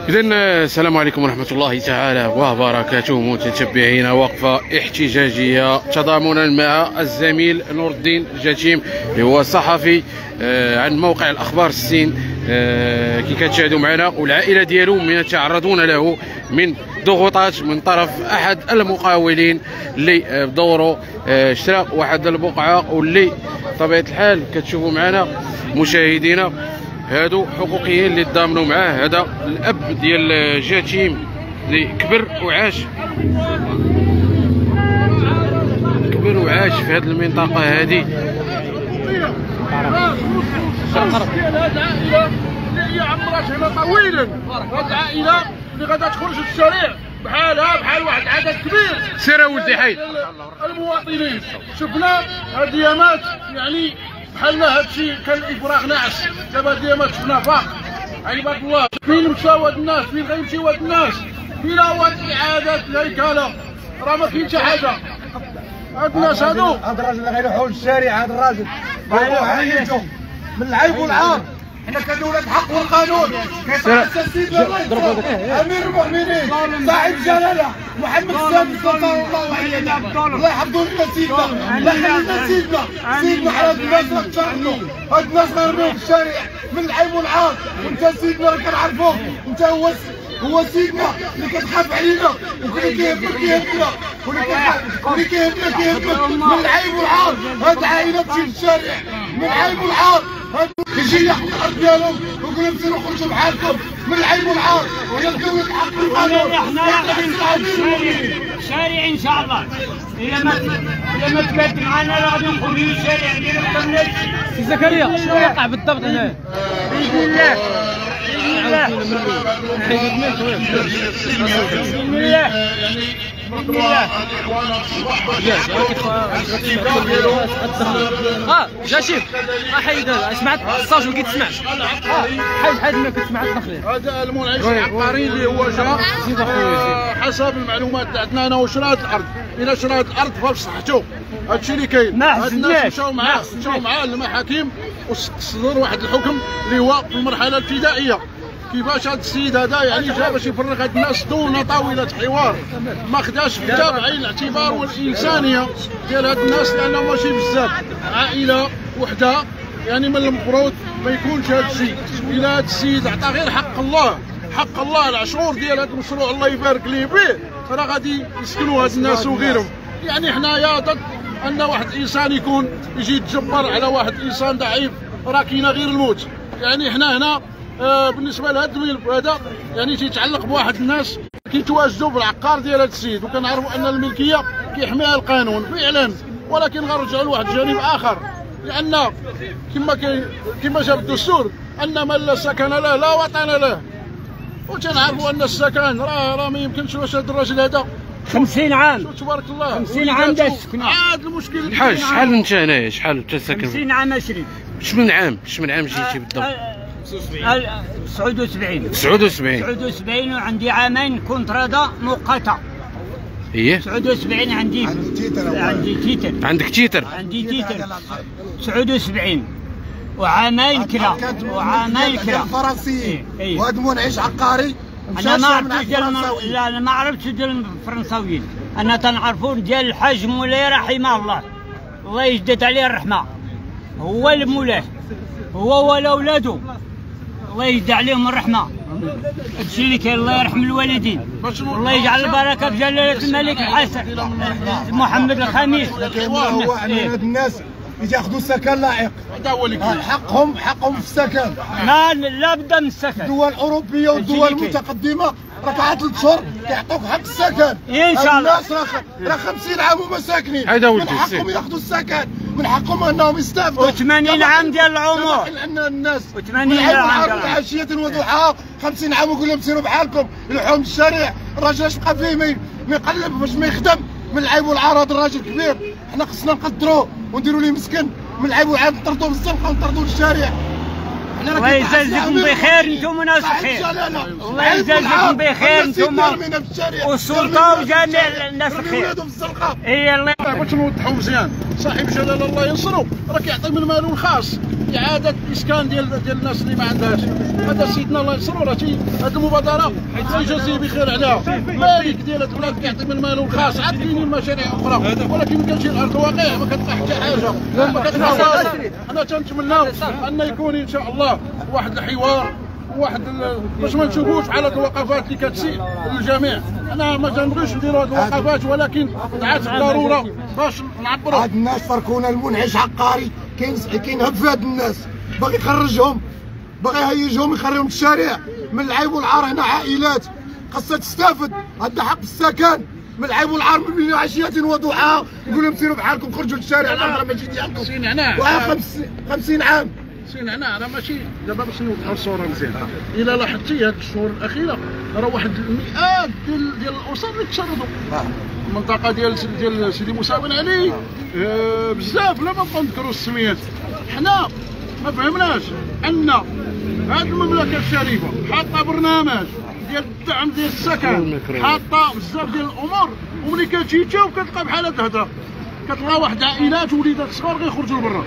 إذن السلام عليكم ورحمة الله تعالى وبركاته. متتبعين وقفة احتجاجية تضامنا مع الزميل نور الدين الجتيم اللي هو صحفي عن موقع الأخبار السين كي كتشاهدوا معنا، والعائلة ديالو من يتعرضون له من ضغوطات من طرف أحد المقاولين اللي بدورو اشترى واحد البقعة، واللي بطبيعة الحال كتشوفوا معنا مشاهدينا هادو حقوقيين اللي تضامنوا معاه. هذا الاب ديال جتيم اللي كبر وعاش في هذه المنطقه هذه. هذه العائله اللي عمرت هنا طويلا، هذه العائله اللي غادا تخرج للشارع بحالها بحال واحد العدد كبير. سير ولدي حيد المواطنين شفنا هاد اليامات، يعني بحالنا هادشي كان افراغ ناعس. دابا اليامات شفناه فاق عباد الله. فين مشاو هاد الناس؟ فين غيمشيو هاد الناس؟ فين هو الاعاده الهيكله؟ راه ما كاين حتى حاجه. هاد الناس هادو، هاد الراجل اللي غيروحوا للشارع، هاد الراجل غيروحوا حياتهم من العيب والعار. حنا كدولة الحق والقانون كيتأسس سيدنا أمير المؤمنين صاحب الجلالة محمد السادس سلطان الله عليه، الله يحفظوا لنا سيدنا، الله يخلينا سيدنا على هاد الناس راك تشاركوا، هاد الناس غيرميو في الشارع من العيب والعار. وانت سيدنا راه كنعرفوك، انت هو سيدنا اللي كتخاف علينا، واللي كيهمنا واللي كيهمنا من العيب والعار. هاد العائلة تمشي للشارع من العيب والعار، يجي ياخذ الارض ديالهم ويقول لهم سيروا خرجوا بحالكم من العيب والعار. وهي دولة الحق والقانون. احنا غادي نصعد الشارع ان شاء الله. الا ما تكاد معنا راه غادي نخرجوا للشارع ديال سي زكريا. شنو وقع بالضبط هنا؟ باذن الله جاشيم حيد سمعت الصاج ما كيتسمعش. حيد ما كتسمعش التخليل. هذا المنعش العقاري اللي هو جا حسب المعلومات اللي عندنا انا وشرات الارض. الى شرات الارض فبصحته هادشي اللي كاين. هاد الناس مشاو معاه للمحاكم وصدر واحد الحكم اللي هو في المرحله الابتدائيه. كيفاش هذا السيد هذا يعني جا باش يفرغ هاد الناس دون طاوله حوار، ما خداش حتى بعين الاعتبار والانسانيه ديال هاد الناس، لانه ماشي بزاف. عائله وحده يعني من المفروض ما يكونش هذا الشيء. الى هذا السيد عطى غير حق الله العشور ديال هذا المشروع الله يبارك ليه به، راه غادي يسكنوا هاد الناس وغيرهم. يعني حنايا ضد ان واحد الانسان يكون يجي يتجبر على واحد الانسان ضعيف، راه كاينه غير الموت. يعني حنا هنا بالنسبه لهذا الملف هذا يعني تيتعلق بواحد الناس كيتواجدوا بالعقار ديال هذا السيد، وكنعرفوا ان الملكيه كيحميها القانون فعلا، ولكن غنرجعوا لواحد الجانب اخر، لان كما جاب الدستور ان من لا سكن له لا وطن له. وتنعرفوا ان السكن راه ما يمكنش. واش هذا الراجل هذا 50 عام تبارك الله 50 عام دا سكنوا. عاد المشكل الحاج شحال انت هنايا؟ شحال انت ساكن؟ 50 عام 20. شمن عام جيتي بالضبط؟ 79 وعندي عامين كونترادا مؤقته. ايه 79 عندي تيتر. عندك تيتر؟ عندي تيتر 79 وعامين كرا فرنسيين. وهذا منعش عقاري. انا ما عرفتش لا انا ما عرفتش ديال الفرنساويين، انا تنعرفون ديال الحاج مولاي رحمه الله يجدد عليه الرحمه. هو المولاه هو ولا ولادو الله يجد عليهم الرحمه. هادشي اللي كاين. الله يرحم الوالدين، الله يجعل البركه في جلاله الملك الحسن محمد الخامس. هو هاد الناس ياخذوا سكن لائق، هذا هو اللي كاين. حقهم في السكن. لا بد من السكن. الدول الاوروبيه والدول المتقدمه راه بعد 3 شهور كيعطوك حق السكن ان شاء الله. الناس راه 50 عام وما ساكنين، من حقهم ياخذوا السكن، من حقهم انهم يستافدوا. و80 عام ديال العمر لان الناس و80 عام عشيه وضحاها 50 عام ويقول لهم سيروا بحالكم يلوحوهم الشارع. الراجل اش بقى فيه ما يقلب باش ما يخدم من العيب والعار. هذا الراجل كبير، حنا خصنا نقدروه ونديروا ليه مسكن. من العيب والعار نطردوه بالزنقه ونطردوه للشارع. الله يجازيكم بخير انتم ناس خير، الله يجازيكم بخير انتم والسلطه وجميع الناس الخير. اي الله باش نوضحوا مزيان، صاحب جلاله الله ينصرو راه كيعطي من ماله الخاص اعاده الاسكان ديال الناس اللي ما عندهاش. هذا سيدنا الله ينصرو راه هذه المبادره يجازيه بخير عليها. مالك ديال هذا البلاد كيعطي من ماله الخاص، عاد كاينين مشاريع اخرى ولكن ملي كتجي الارض الواقع ما كتلقى حتى حاجه. ما كتلقاش. انا تنتمناو ان يكون ان شاء الله واحد الحوار واحد باش ما نشوفوش على هاد الوقفات اللي كتسيء للجميع. انا ما تنبغيش نديروا هاد الوقفات ولكن دعات الضروره باش نعبروا. هاد الناس فركونا المنعش عقاري كينهب في هاد الناس، باغي يخرجهم، باغي يهيجهم يخرجهم الشارع من العيب والعار. هنا عائلات خاصها تستافد، عندها حق السكن. من العيب والعار من بين عشيه وضحاها يقول لهم سيروا بحالكم خرجوا للشارع، الارض ماشي ديالكم. سي نعناع 50 عام. سي نعناع راه ماشي دابا باش نوضحوا الصوره مزيان. الا لاحظتي هاد الشهور الاخيره راه واحد المئات ديال الاسر اللي تشردوا. المنطقه ديال سيدي موسى بن علي بزاف، لا ما نبقاو نذكروا السميات. حنا ما فهمناش ان هاد المملكه الشريفه حاطه برنامج ديال الدعم ديال السكن، حاطه بزاف ديال الامور، وملي كتجي تشوف كتلقى بحال هاد الهضره، كتلقى واحد عائلات وليدات صغار غيخرجوا لبرا.